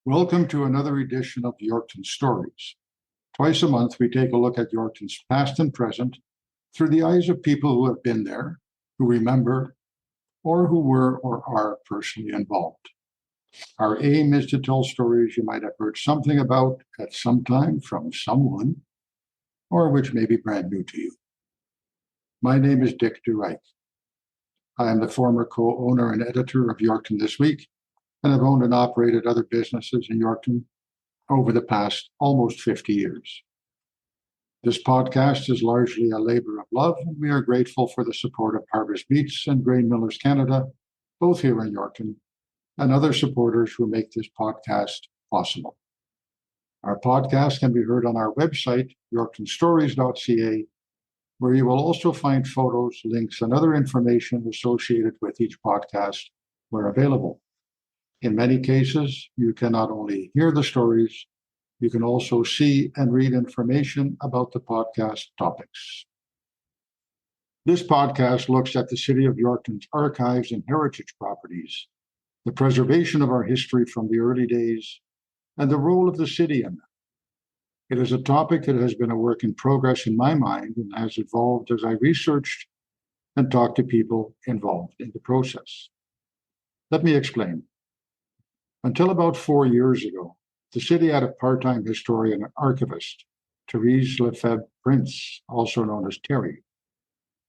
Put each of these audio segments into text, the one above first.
Welcome to another edition of Yorkton Stories. Twice a month, we take a look at Yorkton's past and present through the eyes of people who have been there, who remember, or who were or are personally involved. Our aim is to tell stories you might have heard something about at some time from someone, or which may be brand new to you. My name is Dick DeRuyck. I am the former co-owner and editor of Yorkton This Week, and have owned and operated other businesses in Yorkton over the past almost 50 years. This podcast is largely a labor of love, and we are grateful for the support of Harvest Meats and Grain Millers Canada, both here in Yorkton, and other supporters who make this podcast possible. Our podcast can be heard on our website, yorktonstories.ca, where you will also find photos, links, and other information associated with each podcast where available. In many cases, you can not only hear the stories, you can also see and read information about the podcast topics. This podcast looks at the City of Yorkton's archives and heritage properties, the preservation of our history from the early days, and the role of the city in them. It is a topic that has been a work in progress in my mind and has evolved as I researched and talked to people involved in the process. Let me explain. Until about 4 years ago, the city had a part-time historian and archivist, Therese Lefebvre Prince, also known as Terry.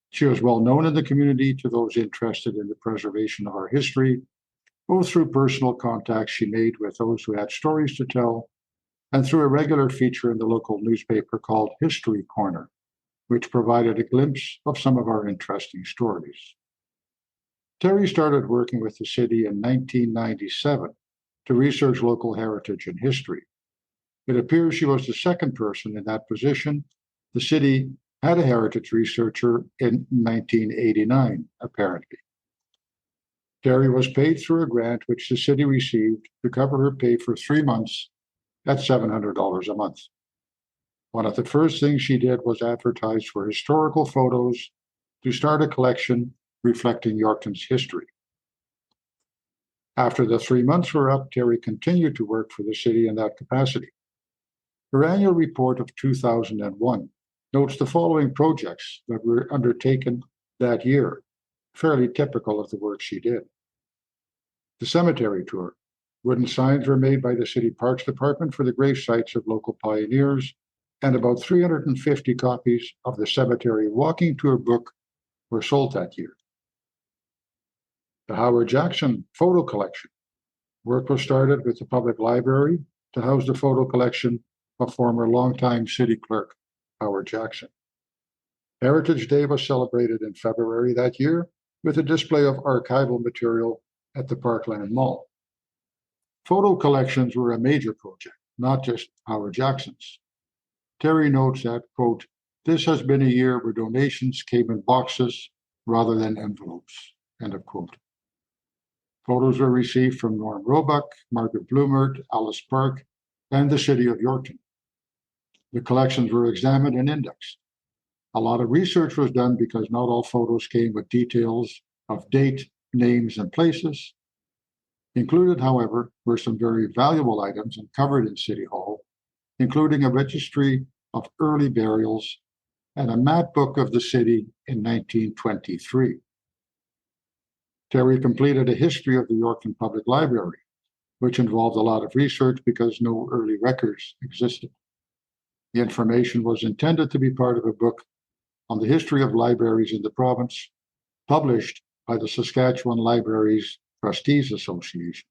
She was well known in the community to those interested in the preservation of our history, both through personal contacts she made with those who had stories to tell, and through a regular feature in the local newspaper called History Corner, which provided a glimpse of some of our interesting stories. Terry started working with the city in 1997 to research local heritage and history. It appears she was the second person in that position. The city had a heritage researcher in 1989, apparently. Terry was paid through a grant which the city received to cover her pay for 3 months at $700 a month. One of the first things she did was advertise for historical photos to start a collection reflecting Yorkton's history. After the 3 months were up, Terry continued to work for the city in that capacity. Her annual report of 2001 notes the following projects that were undertaken that year, fairly typical of the work she did. The cemetery tour. Wooden signs were made by the City Parks Department for the grave sites of local pioneers, and about 350 copies of the cemetery walking tour book were sold that year. The Howard Jackson photo collection. Work was started with the public library to house the photo collection of former longtime city clerk Howard Jackson. Heritage Day was celebrated in February that year with a display of archival material at the Parkland Mall. Photo collections were a major project, not just Howard Jackson's. Terry notes that, quote, "This has been a year where donations came in boxes rather than envelopes," end of quote. Photos were received from Norm Roebuck, Margaret Bloomert, Alice Park, and the city of Yorkton. The collections were examined and indexed. A lot of research was done because not all photos came with details of date, names, and places. Included, however, were some very valuable items uncovered in City Hall, including a registry of early burials and a map book of the city in 1923. Terry completed a history of the Yorkton Public Library, which involved a lot of research because no early records existed. The information was intended to be part of a book on the history of libraries in the province, published by the Saskatchewan Libraries Trustees Association.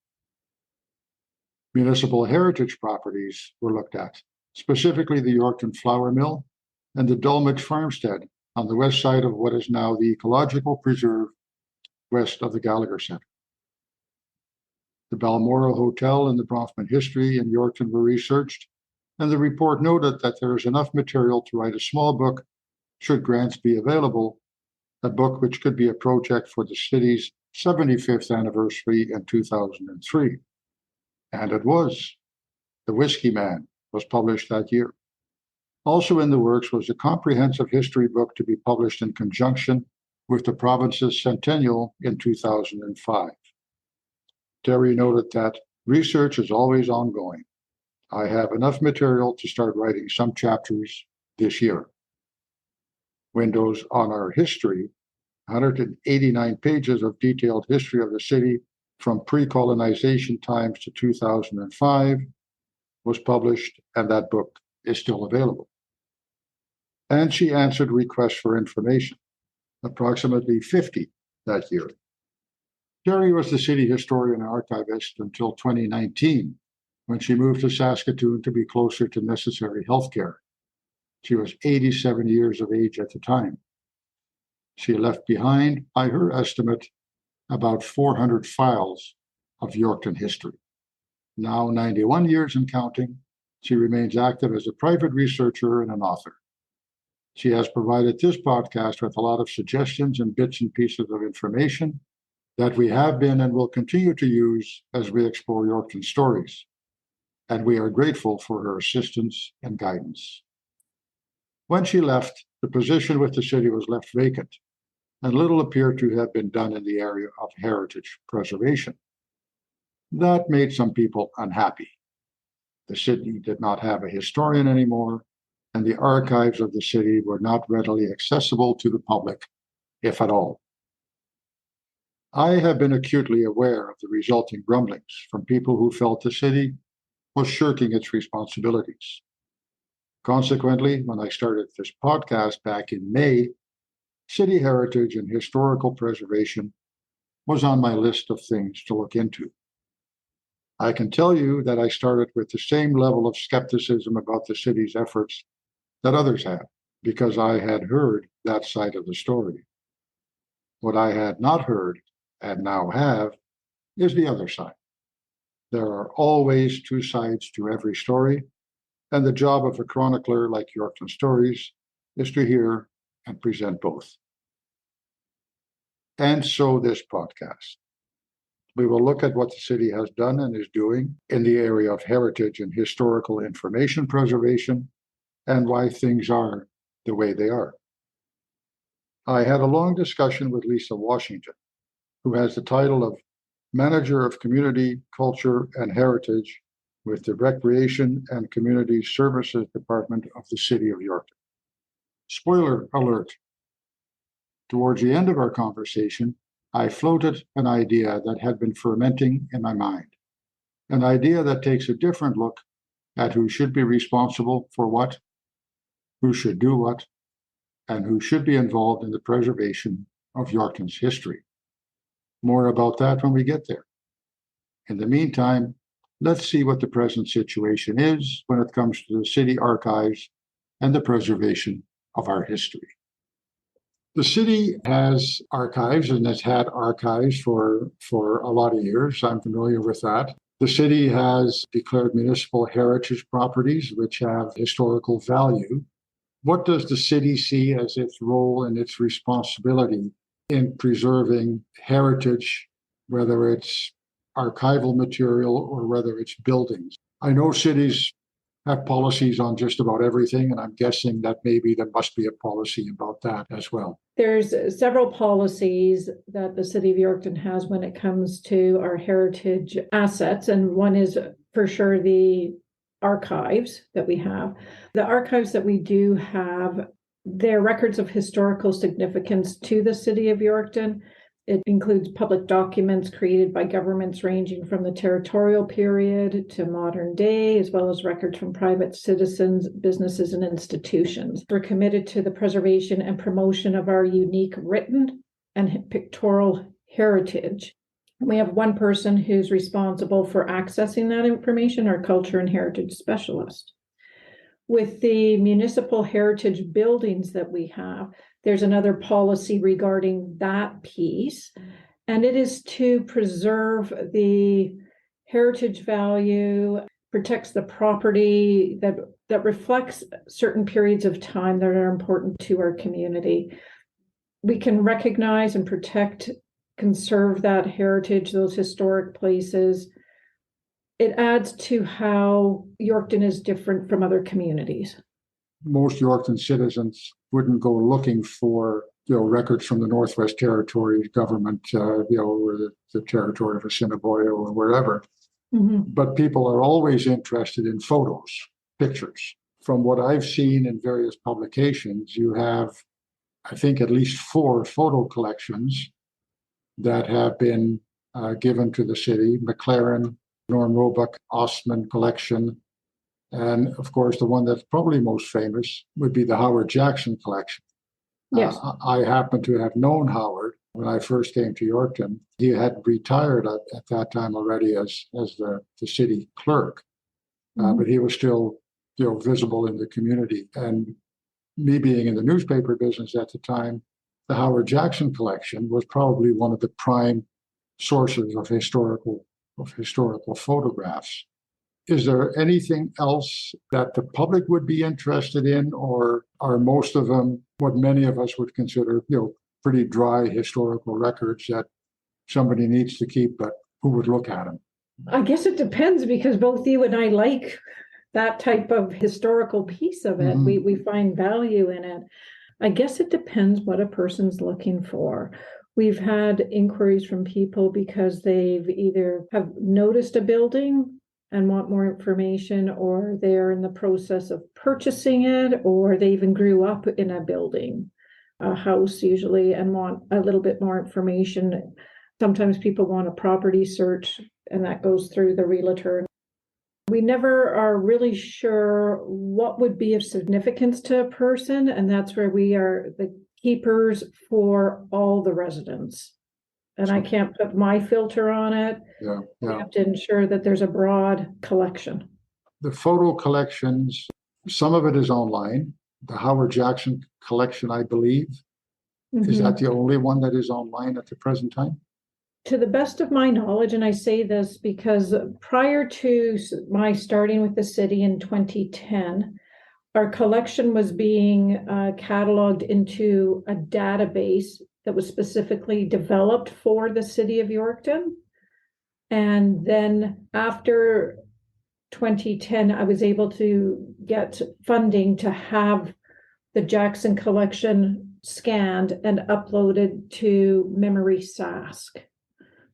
Municipal heritage properties were looked at, specifically the Yorkton Flour Mill and the Dulwich Farmstead on the west side of what is now the Ecological Preserve west of the Gallagher Centre. The Balmoral Hotel and the Bronfman history in Yorkton were researched, and the report noted that there is enough material to write a small book should grants be available, a book which could be a project for the city's 75th anniversary in 2003. And it was. The Whiskey Man was published that year. Also in the works was a comprehensive history book to be published in conjunction with the province's centennial in 2005. Terry noted that Research is always ongoing. I have enough material to start writing some chapters this year. Windows on our history, 189 pages of detailed history of the city from pre-colonization times to 2005 was published, and that book is still available. And she answered requests for information, approximately 50 that year. Terry was the city historian and archivist until 2019, when she moved to Saskatoon to be closer to necessary healthcare. She was 87 years of age at the time. She left behind, by her estimate, about 400 files of Yorkton history. Now 91 years and counting, she remains active as a private researcher and an author. She has provided this podcast with a lot of suggestions and bits and pieces of information that we have been and will continue to use as we explore Yorkton stories. And we are grateful for her assistance and guidance. When she left, the position with the city was left vacant, and little appeared to have been done in the area of heritage preservation. That made some people unhappy. The city did not have a historian anymore, and the archives of the city were not readily accessible to the public, if at all. I have been acutely aware of the resulting grumblings from people who felt the city was shirking its responsibilities. Consequently, when I started this podcast back in May, city heritage and historical preservation was on my list of things to look into. I can tell you that I started with the same level of skepticism about the city's efforts that others had, because I had heard that side of the story. What I had not heard and now have is the other side. There are always two sides to every story, and the job of a chronicler like Yorkton Stories is to hear and present both. And so this podcast. We will look at what the city has done and is doing in the area of heritage and historical information preservation and why things are the way they are. I had a long discussion with Lisa Washington, who has the title of Manager of Community, Culture, and Heritage with the Recreation and Community Services Department of the City of Yorkton. Spoiler alert. Towards the end of our conversation, I floated an idea that had been fermenting in my mind, an idea that takes a different look at who should be responsible for what, who should do what, and who should be involved in the preservation of Yorkton's history. More about that when we get there. In the meantime, let's see what the present situation is when it comes to the city archives and the preservation of our history. The city has archives and has had archives for a lot of years. I'm familiar with that. The city has declared municipal heritage properties which have historical value. What does the city see as its role and its responsibility in preserving heritage, whether it's archival material or whether it's buildings? I know cities have policies on just about everything, and I'm guessing that maybe there must be a policy about that as well. There's several policies that the City of Yorkton has when it comes to our heritage assets, and one is for sure the archives that we have. The archives that we do have, they're records of historical significance to the City of Yorkton. It includes public documents created by governments ranging from the territorial period to modern day, as well as records from private citizens, businesses, and institutions. We're committed to the preservation and promotion of our unique written and pictorial heritage. We have one person who's responsible for accessing that information, our culture and heritage specialist. With the municipal heritage buildings that we have, there's another policy regarding that piece, and it is to preserve the heritage value, protects the property that reflects certain periods of time that are important to our community. We can recognize and protect, conserve that heritage, those historic places. It adds to how Yorkton is different from other communities. Most Yorkton citizens wouldn't go looking for, records from the Northwest Territories government, or the territory of Assiniboia or wherever. Mhm. but people are always interested in photos, pictures. From what I've seen in various publications, you have, I think, at least 4 photo collections that have been given to the city: McLaren, Norm Roebuck, Ostman collection. And of course, the one that's probably most famous would be the Howard Jackson collection. Yes. I happen to have known Howard when I first came to Yorkton. He had retired at that time already as the city clerk, but he was still, visible in the community. And me being in the newspaper business at the time, the Howard Jackson collection was probably one of the prime sources of historical photographs. Is there anything else that the public would be interested in, or are most of them what many of us would consider, pretty dry historical records that somebody needs to keep, but who would look at them? I guess it depends, because both you and I like that type of historical piece of it. Mhm. We find value in it. I guess it depends what a person's looking for. We've had inquiries from people because they've either have noticed a building and want more information, or they're in the process of purchasing it, or they even grew up in a building, a house usually, and want a little bit more information. Sometimes people want a property search, and that goes through the realtor. We never are really sure what would be of significance to a person, and that's where we are the keepers for all the residents. And I can't put my filter on it. Yeah, We yeah. have to ensure that there's a broad collection. The photo collections, some of it is online. The Howard Jackson collection, I believe, is that the only one that is online at the present time? To the best of my knowledge, and I say this because prior to my starting with the city in 2010, our collection was being cataloged into a database that was specifically developed for the city of Yorkton. And then after 2010, I was able to get funding to have the Jackson collection scanned and uploaded to Memory Sask.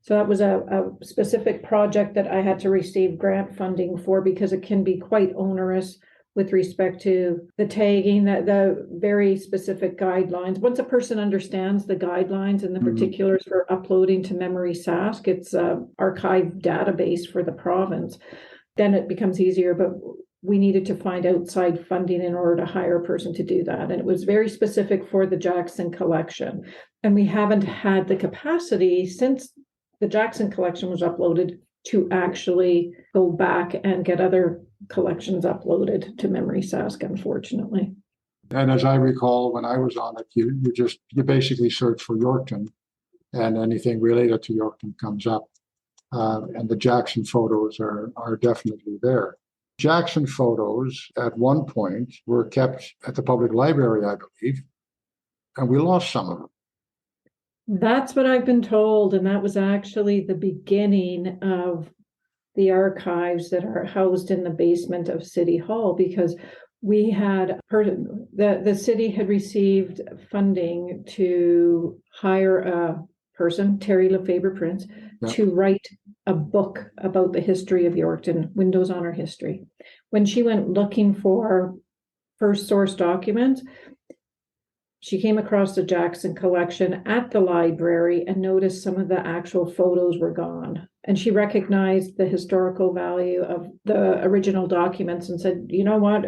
So that was a specific project that I had to receive grant funding for, because it can be quite onerous with respect to the tagging, the very specific guidelines. Once a person understands the guidelines and the particulars for uploading to Memory Sask, it's an archive database for the province, then it becomes easier. But we needed to find outside funding in order to hire a person to do that. And it was very specific for the Jackson collection. And we haven't had the capacity since the Jackson collection was uploaded to actually go back and get other collections uploaded to Memory Sask, unfortunately. And as I recall, when I was on it, you basically search for Yorkton, and anything related to Yorkton comes up. And the Jackson photos are definitely there. Jackson photos at one point were kept at the public library, I believe, and we lost some of them. That's what I've been told, and that was actually the beginning of the archives that are housed in the basement of City Hall, because we had heard the city had received funding to hire a person, Terry Lefebvre Prince, to write a book about the history of Yorkton, Windows on Our History. When she went looking for first source documents, she came across the Jackson collection at the library and noticed some of the actual photos were gone. And she recognized the historical value of the original documents and said, you know what,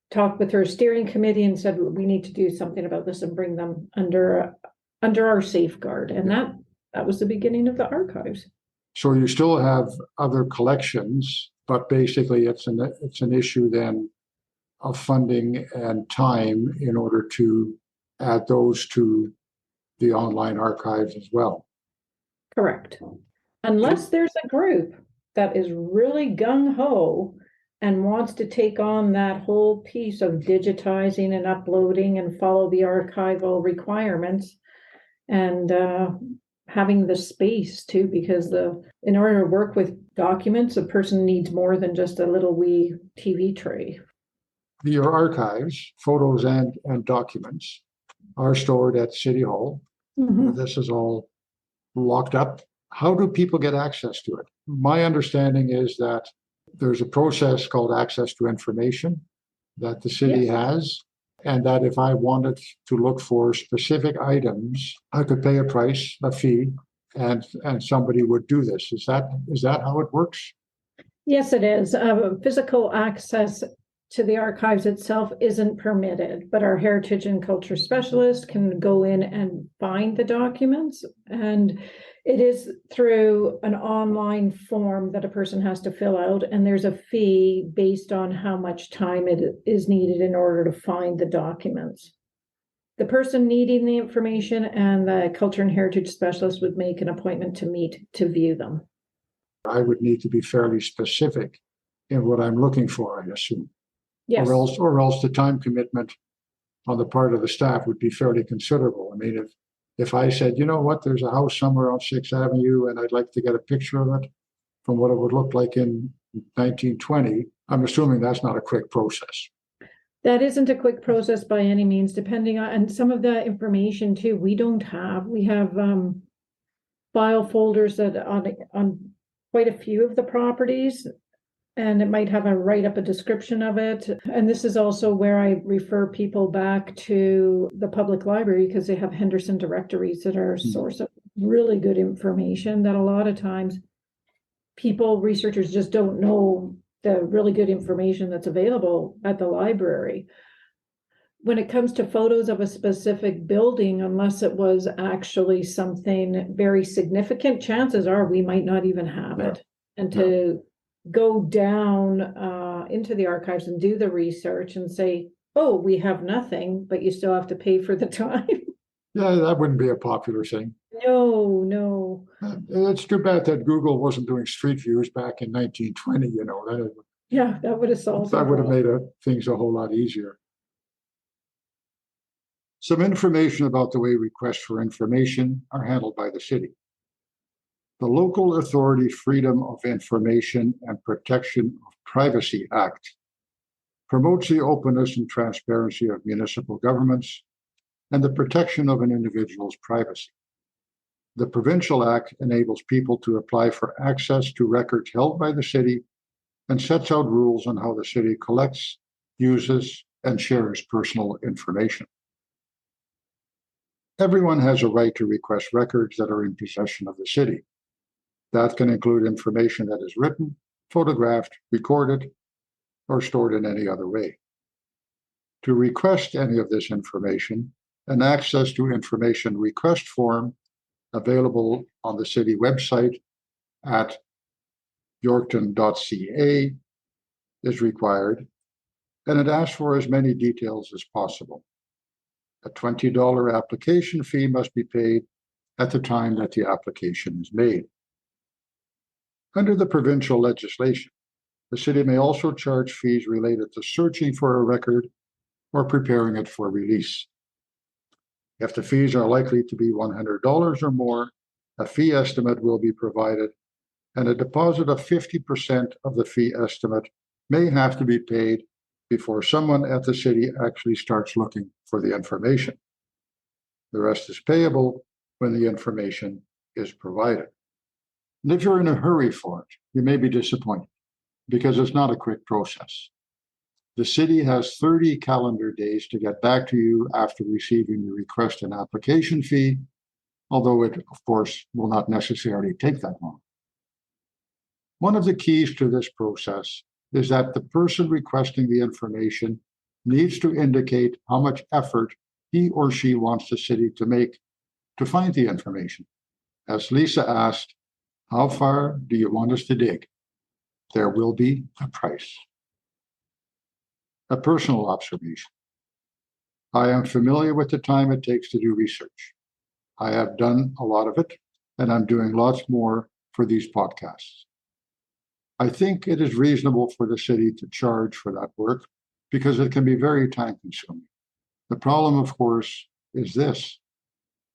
talked with her steering committee and said, we need to do something about this and bring them under our safeguard. And that was the beginning of the archives. So you still have other collections, but basically it's an issue then of funding and time in order to add those to the online archives as well. Correct. Unless there's a group that is really gung-ho and wants to take on that whole piece of digitizing and uploading and follow the archival requirements, and having the space too, because in order to work with documents, a person needs more than just a little wee TV tray. Your archives, photos and documents, are stored at City Hall. This is all locked up How do people get access to it? My understanding is that there's a process called access to information that the city Yes. has, and that if I wanted to look for specific items, I could pay a price, a fee, and somebody would do this. Is that how it works? Yes, it is. Physical access to the archives itself isn't permitted, but our heritage and culture specialist can go in and find the documents. And it is through an online form that a person has to fill out, and there's a fee based on how much time it is needed in order to find the documents. The person needing the information and the culture and heritage specialist would make an appointment to meet to view them. I would need to be fairly specific in what I'm looking for, I assume. Yes. Or else the time commitment on the part of the staff would be fairly considerable. I mean, if I said, you know what, there's a house somewhere on 6th Avenue and I'd like to get a picture of it from what it would look like in 1920, I'm assuming that's not a quick process. That isn't a quick process by any means, depending on, and some of the information too, we don't have. We have file folders that on quite a few of the properties, and it might have a write-up, a description of it. And this is also where I refer people back to the public library, because they have Henderson directories that are a source of really good information that a lot of times researchers just don't know the really good information that's available at the library. When it comes to photos of a specific building, unless it was actually something very significant, chances are we might not even have it. And to go down into the archives and do the research and say, oh, we have nothing, but you still have to pay for the time. Yeah, that wouldn't be a popular thing. No. It's too bad that Google wasn't doing street views back in 1920, you know. That would have solved That would have made things a whole lot easier. Some information about the way requests for information are handled by the city. The Local Authority Freedom of Information and Protection of Privacy Act promotes the openness and transparency of municipal governments and the protection of an individual's privacy. The Provincial Act enables people to apply for access to records held by the city and sets out rules on how the city collects, uses, and shares personal information. Everyone has a right to request records that are in possession of the city. That can include information that is written, photographed, recorded, or stored in any other way. To request any of this information, an access to information request form available on the city website at yorkton.ca is required, and it asks for as many details as possible. A $20 application fee must be paid at the time that the application is made. Under the provincial legislation, the city may also charge fees related to searching for a record or preparing it for release. If the fees are likely to be $100 or more, a fee estimate will be provided, and a deposit of 50% of the fee estimate may have to be paid before someone at the city actually starts looking for the information. The rest is payable when the information is provided. And if you're in a hurry for it, you may be disappointed because it's not a quick process. The city has 30 calendar days to get back to you after receiving the request and application fee, although it, of course, will not necessarily take that long. One of the keys to this process is that the person requesting the information needs to indicate how much effort he or she wants the city to make to find the information. As Lisa asked, how far do you want us to dig? There will be a price. A personal observation. I am familiar with the time it takes to do research. I have done a lot of it, and I'm doing lots more for these podcasts. I think it is reasonable for the city to charge for that work because it can be very time consuming. The problem, of course, is this.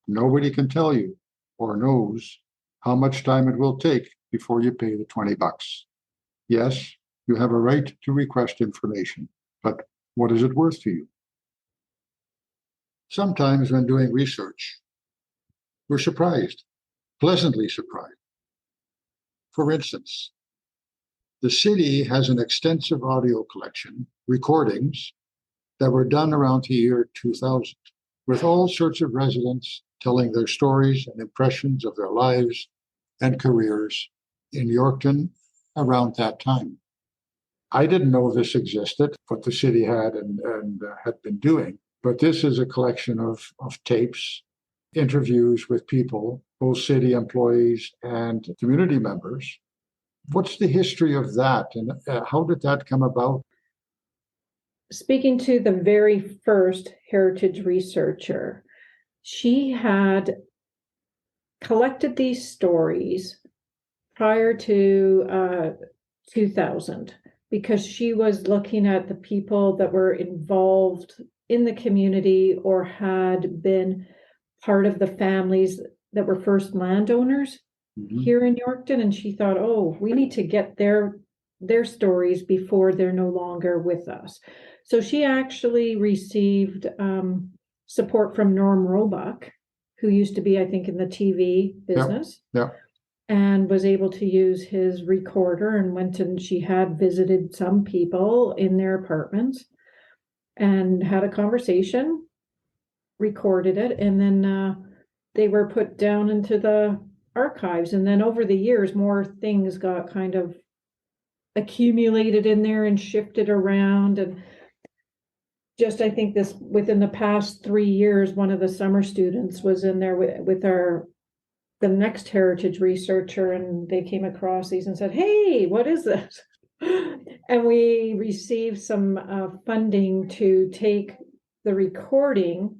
Nobody can tell you or knows how much time it will take before you pay the $20. Yes, you have a right to request information, but what is it worth to you? Sometimes when doing research, we're surprised, pleasantly surprised, For instance, the city has an extensive audio collection, recordings that were done around the year 2000, with all sorts of residents telling their stories and impressions of their lives and careers in Yorkton around that time. I didn't know this existed, what the city had and had been doing, but this is a collection of tapes, interviews with people, both city employees and community members. What's the history of that, and how did that come about? Speaking to the very first heritage researcher, she had collected these stories prior to 2000, because she was looking at the people that were involved in the community or had been part of the families that were first landowners here in Yorkton. And she thought, oh, we need to get their stories before they're no longer with us. So she actually received support from Norm Roebuck, who used to be, I think, in the TV business. Yeah. And was able to use his recorder and went and she had visited some people in their apartments and had a conversation, recorded it, and then they were put down into the archives. And then over the years, more things got kind of accumulated in there and shifted around. And just, I think this within the past 3 years, one of the summer students was in there with the next heritage researcher, and they came across these and said, hey, what is this? And we received some funding to take the recording.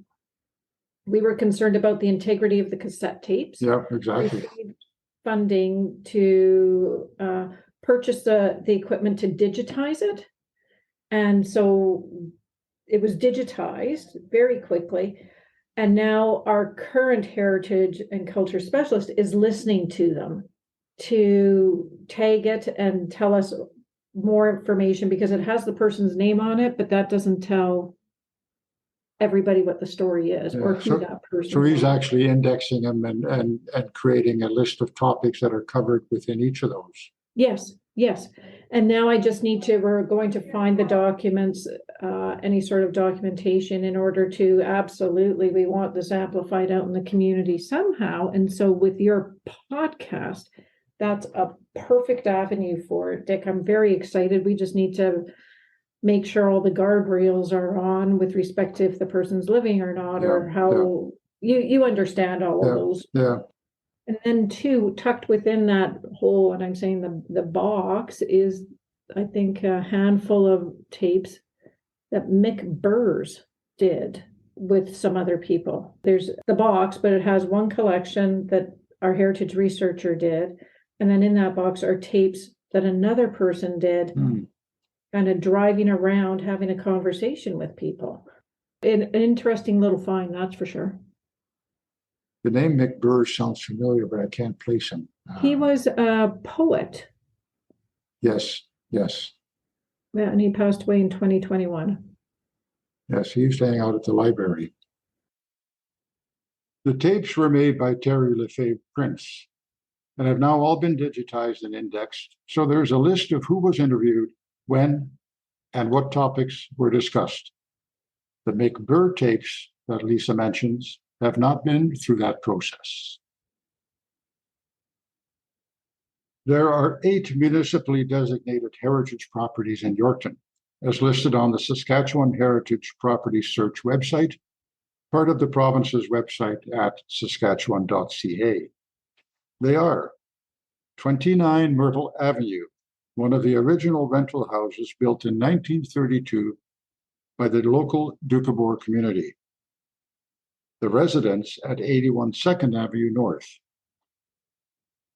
We were concerned about the integrity of the cassette tapes. Yeah, exactly. Received funding to purchase the equipment to digitize it. And so it was digitized very quickly. And now our current heritage and culture specialist is listening to them to tag it and tell us more information, because it has the person's name on it, but that doesn't tell everybody what the story is or who that person is. So he's actually indexing them and creating a list of topics that are covered within each of those. Yes. And now I just we're going to find the documents, any sort of documentation in order to absolutely, we want this amplified out in the community somehow. And so with your podcast, that's a perfect avenue for it, Dick. I'm very excited. We just need to make sure all the guardrails are on with respect to if the person's living or not, or how you understand all of those. Yeah. And then too, tucked within that whole, and I'm saying the box is, I think, a handful of tapes that Mick Burrs did with some other people. There's the box, but it has one collection that our heritage researcher did. And then in that box are tapes that another person did, kind of driving around, having a conversation with people. An interesting little find, that's for sure. The name Mick Burrs sounds familiar, but I can't place him. He was a poet. Yes. Yeah, and he passed away in 2021. Yes, he used to hang out at the library. The tapes were made by Terry Lefebvre Prince and have now all been digitized and indexed. So there's a list of who was interviewed, when, and what topics were discussed. The Mick Burr tapes that Lisa mentions have not been through that process. There are 8 municipally designated heritage properties in Yorkton, as listed on the Saskatchewan Heritage Property Search website, part of the province's website at saskatchewan.ca. They are 29 Myrtle Avenue, one of the original rental houses built in 1932 by the local Doukhobor community. The residence at 81 2nd Avenue North.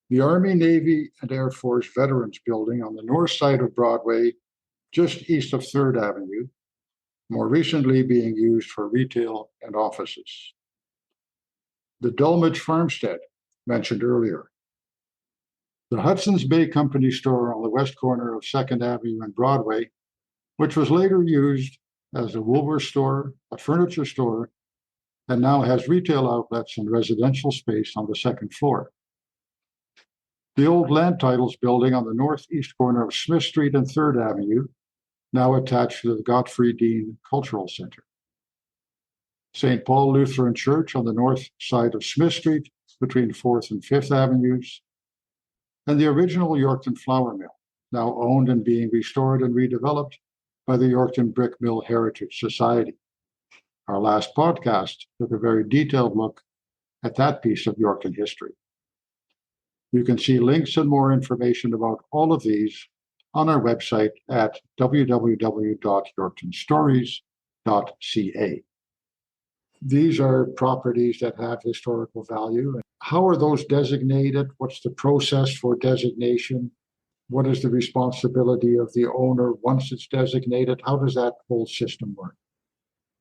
The Army, Navy, and Air Force Veterans Building on the north side of Broadway, just east of 3rd Avenue, more recently being used for retail and offices. The Dulwich Farmstead, mentioned earlier. The Hudson's Bay Company store on the west corner of 2nd Avenue and Broadway, which was later used as a Woolworth store, a furniture store, and now has retail outlets and residential space on the 2nd floor. The old land titles building on the northeast corner of Smith Street and Third Avenue, now attached to the Godfrey Dean Cultural Center. St. Paul Lutheran Church on the north side of Smith Street between 4th and 5th Avenues, and the original Yorkton Flour Mill, now owned and being restored and redeveloped by the Yorkton Brick Mill Heritage Society. Our last podcast took a very detailed look at that piece of Yorkton history. You can see links and more information about all of these on our website at www.yorktonstories.ca. These are properties that have historical value. How are those designated? What's the process for designation? What is the responsibility of the owner once it's designated? How does that whole system work?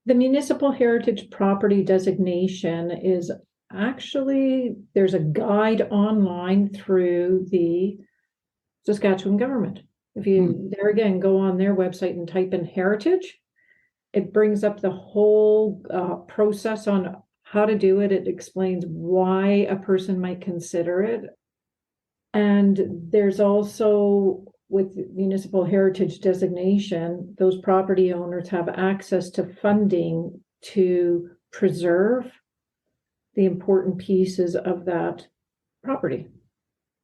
The municipal heritage property designation is actually, there's a guide online through the Saskatchewan government. If you, there again, go on their website and type in heritage, it brings up the whole process on how to do it. It explains why a person might consider it. And there's also, with municipal heritage designation, those property owners have access to funding to preserve the important pieces of that property.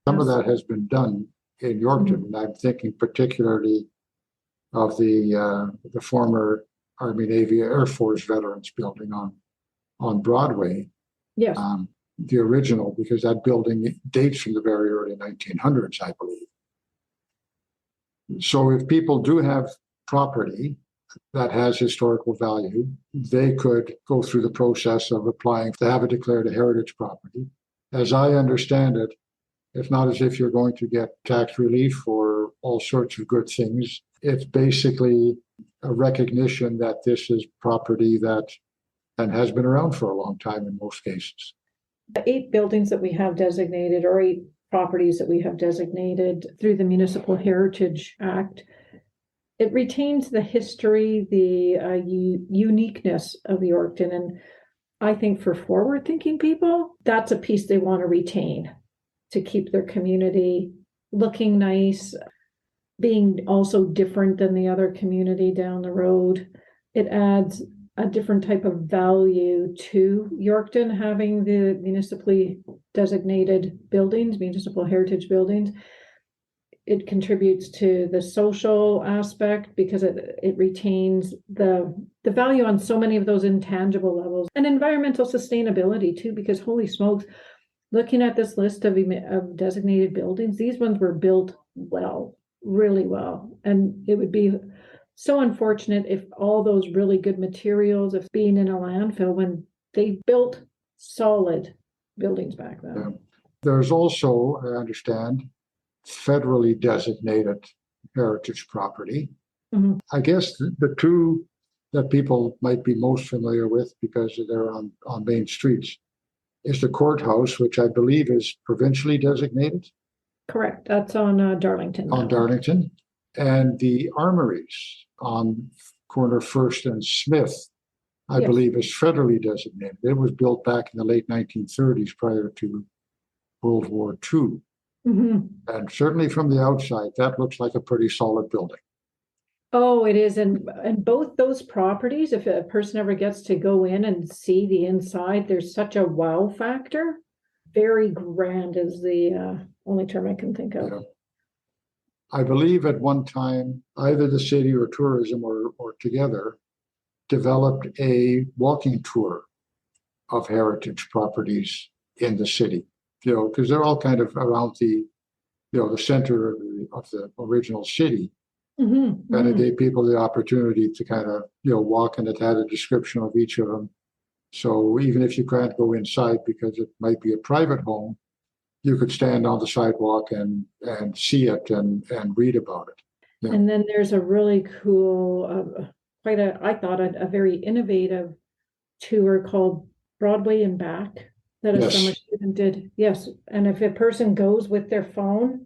Some of that has been done in Yorkton, and I'm thinking particularly of the former Army Navy Air Force Veterans Building on Broadway. Yes. The original, because that building dates from the very early 1900s, I believe. So if people do have property that has historical value, they could go through the process of applying to have it declared a heritage property. As I understand it, it's not as if you're going to get tax relief or all sorts of good things. It's basically a recognition that this is property that and has been around for a long time in most cases. The 8 buildings that we have designated, or 8 properties that we have designated through the Municipal Heritage Act, it retains the history, the uniqueness of Yorkton. And I think for forward-thinking people, that's a piece they want to retain to keep their community looking nice, being also different than the other community down the road. It adds a different type of value to Yorkton, having the municipally designated buildings, municipal heritage buildings. It contributes to the social aspect because it retains the value on so many of those intangible levels, and environmental sustainability too, because holy smokes, looking at this list of designated buildings, these ones were built well, really well. And it would be so unfortunate if all those really good materials of being in a landfill when they built solid buildings back then. Yeah. There's also, I understand, federally designated heritage property. Mm-hmm. I guess the two that people might be most familiar with because they're on main streets is the courthouse, which I believe is provincially designated. Correct. That's on Darlington. On Darlington. And the armories on corner First and Smith, I believe, is federally designated. It was built back in the late 1930s prior to World War II. Mm-hmm. And certainly from the outside, that looks like a pretty solid building. Oh, it is. And both those properties, if a person ever gets to go in and see the inside, there's such a wow factor. Very grand is the only term I can think of. Yeah. I believe at one time, either the city or tourism or together developed a walking tour of heritage properties in the city, because they're all kind of around the center of the original city. Mm-hmm. And it gave people the opportunity to kind of, walk, and it had a description of each of them. So even if you can't go inside because it might be a private home, you could stand on the sidewalk and see it and read about it. Yeah. And then there's a really cool, I thought a very innovative tour called Broadway and Back that a summer student did. Yes. And if a person goes with their phone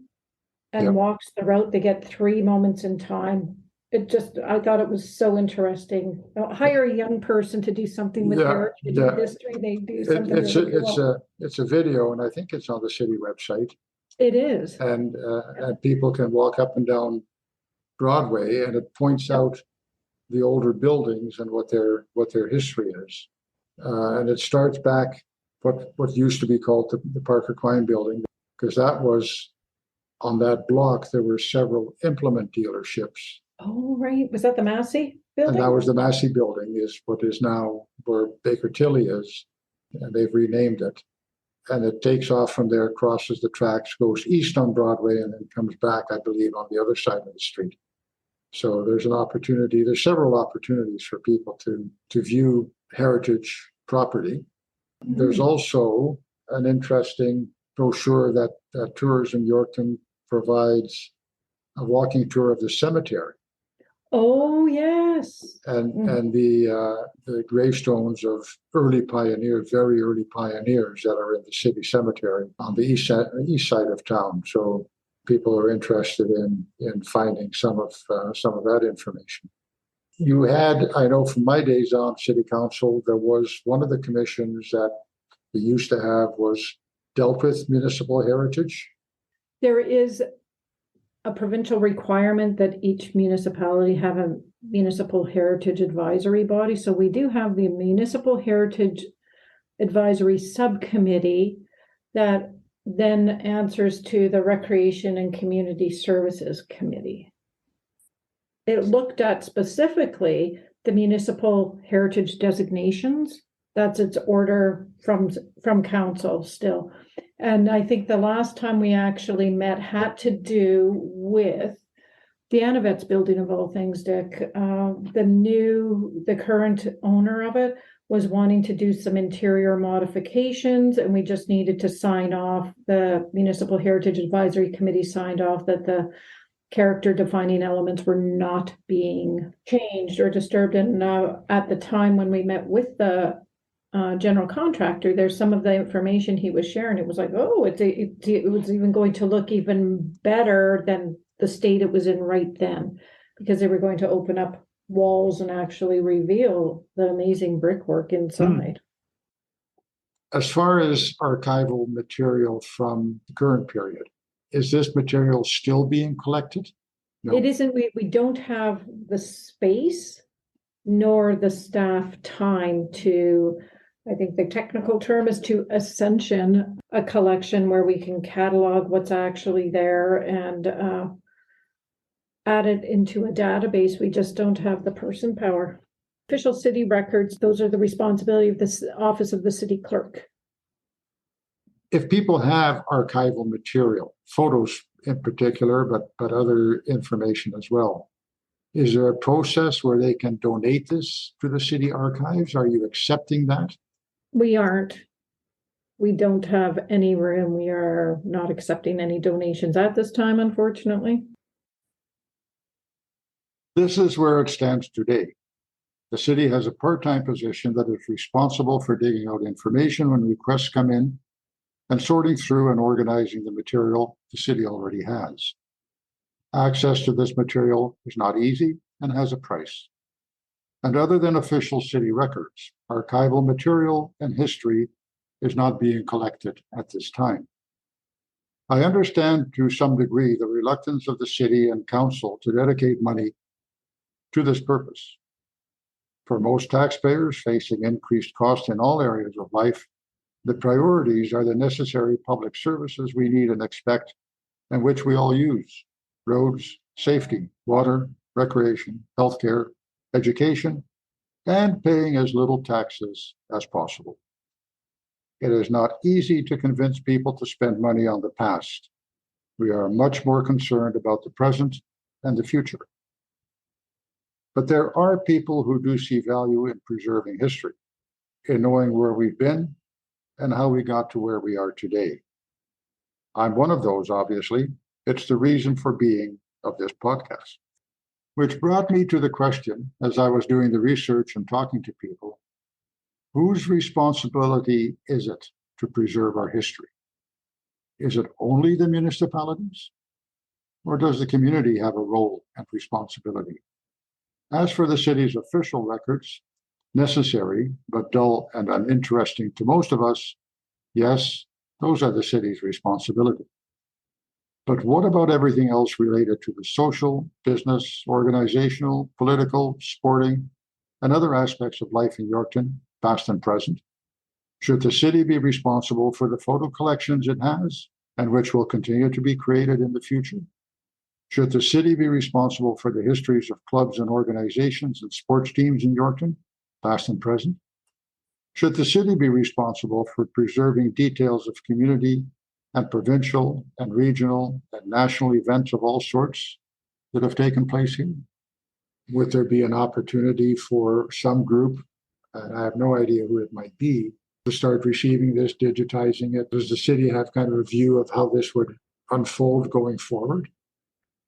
and walks the route, they get 3 moments in time. I thought it was so interesting. Hire a young person to do something with heritage and history. They do something. It's a video, and I think it's on the city website. It is. And people can walk up and down Broadway, and it points out the older buildings and what their history is. And it starts back what used to be called the Parker Quine Building, because that was on that block. There were several implement dealerships. Oh, right. Was that the Massey building? And that was the Massey Building, is what is now where Baker Tilly is, and they've renamed it. And it takes off from there, crosses the tracks, goes east on Broadway, and then comes back, I believe, on the other side of the street. So there's an opportunity. There's several opportunities for people to view heritage property. Mm-hmm. There's also an interesting brochure that Tourism Yorkton provides, a walking tour of the cemetery. Oh, yes. And the gravestones of early pioneers, very early pioneers that are in the city cemetery on the east side of town. So people are interested in finding some of that information. You had, I know from my days on city council, there was one of the commissions that we used to have was dealt with municipal heritage. There is a provincial requirement that each municipality have a municipal heritage advisory body. So we do have the Municipal Heritage Advisory Subcommittee that then answers to the Recreation and Community Services Committee. It looked at specifically the municipal heritage designations. That's its order from council still. And I think the last time we actually met had to do with the Anavet's building, of all things, Dick. The current owner of it was wanting to do some interior modifications, and we just needed to sign off. The Municipal Heritage Advisory Committee signed off that the character defining elements were not being changed or disturbed. And at the time when we met with the general contractor, there's some of the information he was sharing. It was like, oh, it was even going to look even better than the state it was in right then, because they were going to open up walls and actually reveal the amazing brickwork inside. As far as archival material from the current period, is this material still being collected? No. It isn't. We don't have the space nor the staff time to, I think the technical term is to ascension a collection where we can catalog what's actually there and add it into a database. We just don't have the person power. Official city records, those are the responsibility of the office of the city clerk. If people have archival material, photos in particular, but other information as well, is there a process where they can donate this to the city archives? Are you accepting that? We aren't. We don't have any room. We are not accepting any donations at this time, unfortunately. This is where it stands today. The city has a part-time position that is responsible for digging out information when requests come in and sorting through and organizing the material the city already has. Access to this material is not easy and has a price. And other than official city records, archival material and history is not being collected at this time. I understand to some degree the reluctance of the city and council to dedicate money to this purpose. For most taxpayers facing increased costs in all areas of life, the priorities are the necessary public services we need and expect, and which we all use: roads, safety, water, recreation, healthcare, education, and paying as little taxes as possible. It is not easy to convince people to spend money on the past. We are much more concerned about the present and the future. But there are people who do see value in preserving history, in knowing where we've been and how we got to where we are today. I'm one of those, obviously. It's the reason for being of this podcast. Which brought me to the question, as I was doing the research and talking to people, whose responsibility is it to preserve our history? Is it only the municipalities? Or does the community have a role and responsibility? As for the city's official records, necessary but dull and uninteresting to most of us, yes, those are the city's responsibility. But what about everything else related to the social, business, organizational, political, sporting, and other aspects of life in Yorkton, past and present? Should the city be responsible for the photo collections it has and which will continue to be created in the future? Should the city be responsible for the histories of clubs and organizations and sports teams in Yorkton, past and present? Should the city be responsible for preserving details of community and provincial and regional and national events of all sorts that have taken place here? Would there be an opportunity for some group, and I have no idea who it might be, to start receiving this, digitizing it? Does the city have kind of a view of how this would unfold going forward?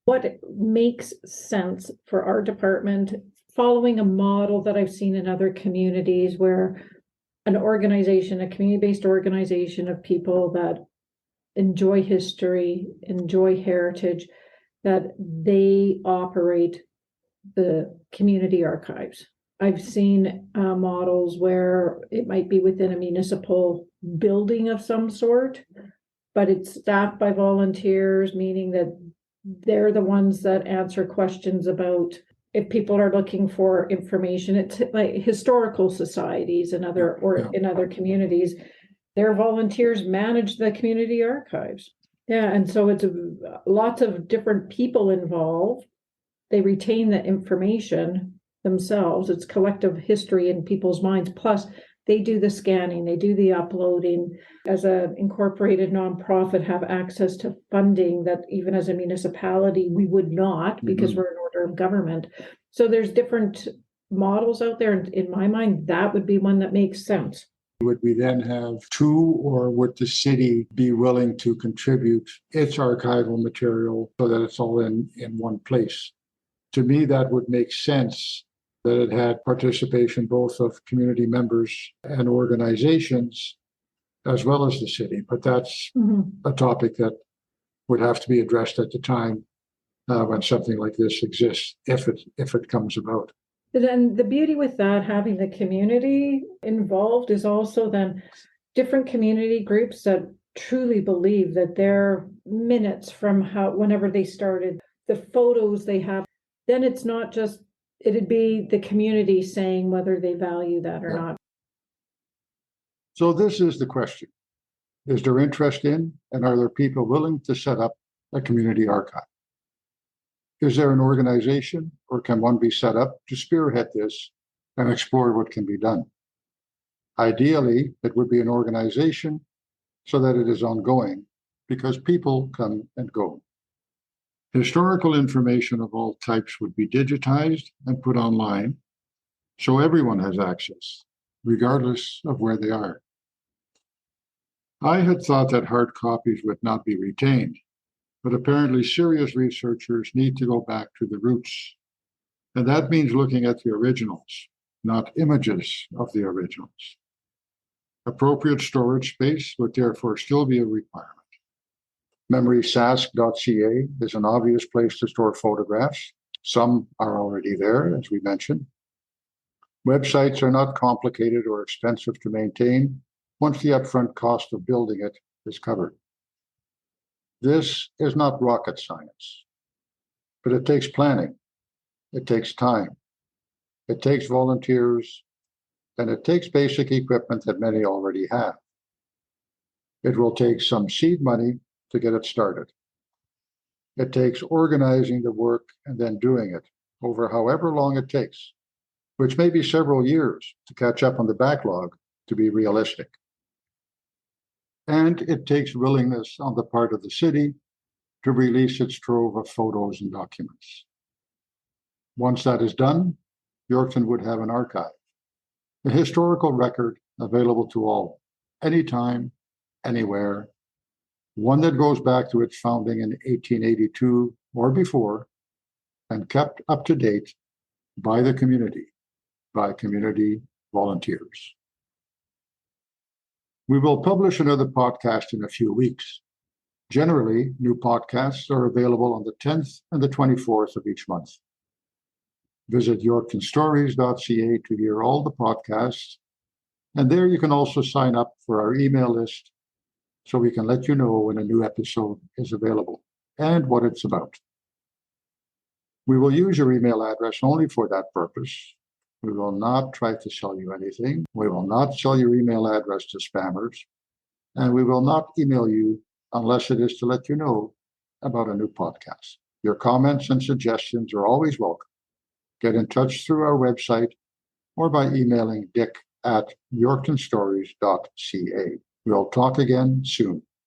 What makes sense for our department, following a model that I've seen in other communities where an organization, a community-based organization of people that enjoy history, enjoy heritage, that they operate the community archives. I've seen models where it might be within a municipal building of some sort, but it's staffed by volunteers, meaning that they're the ones that answer questions about if people are looking for information. It's like historical societies and in other communities, their volunteers manage the community archives. Yeah, and so it's lots of different people involved. They retain the information themselves. It's collective history in people's minds. Plus, they do the scanning, they do the uploading. As an incorporated nonprofit, have access to funding that even as a municipality we would not, because we're an order of government. So there's different models out there, and in my mind, that would be one that makes sense. Would we then have two, or would the city be willing to contribute its archival material so that it's all in one place? To me, that would make sense, that it had participation both of community members and organizations as well as the city. But that's a topic that would have to be addressed at the time when something like this exists, if it comes about. Then the beauty with that, having the community involved, is also then different community groups that truly believe that their minutes from whenever they started, the photos they have, then it's not just, it'd be the community saying whether they value that or not. So this is the question. Is there interest in, and are there people willing to set up a community archive? Is there an organization, or can one be set up to spearhead this and explore what can be done? Ideally, it would be an organization so that it is ongoing, because people come and go. Historical information of all types would be digitized and put online so everyone has access, regardless of where they are. I had thought that hard copies would not be retained, but apparently serious researchers need to go back to the roots. And that means looking at the originals, not images of the originals. Appropriate storage space would therefore still be a requirement. MemorySask.ca is an obvious place to store photographs. Some are already there, as we mentioned. Websites are not complicated or expensive to maintain once the upfront cost of building it is covered. This is not rocket science, but it takes planning, it takes time, it takes volunteers, and it takes basic equipment that many already have. It will take some seed money to get it started. It takes organizing the work and then doing it over however long it takes, which may be several years to catch up on the backlog to be realistic. And it takes willingness on the part of the city to release its trove of photos and documents. Once that is done, Yorkton would have an archive, a historical record available to all, anytime, anywhere, one that goes back to its founding in 1882 or before, and kept up to date by the community, by community volunteers. We will publish another podcast in a few weeks. Generally, new podcasts are available on the 10th and the 24th of each month. Visit yorktonstories.ca to hear all the podcasts, and there you can also sign up for our email list so we can let you know when a new episode is available. and what it's about. We will use your email address only for that purpose. We will not try to sell you anything. We will not sell your email address to spammers. And we will not email you unless it is to let you know about a new podcast. Your comments and suggestions are always welcome. Get in touch through our website or by emailing dick@yorktonstories.ca. We'll talk again soon.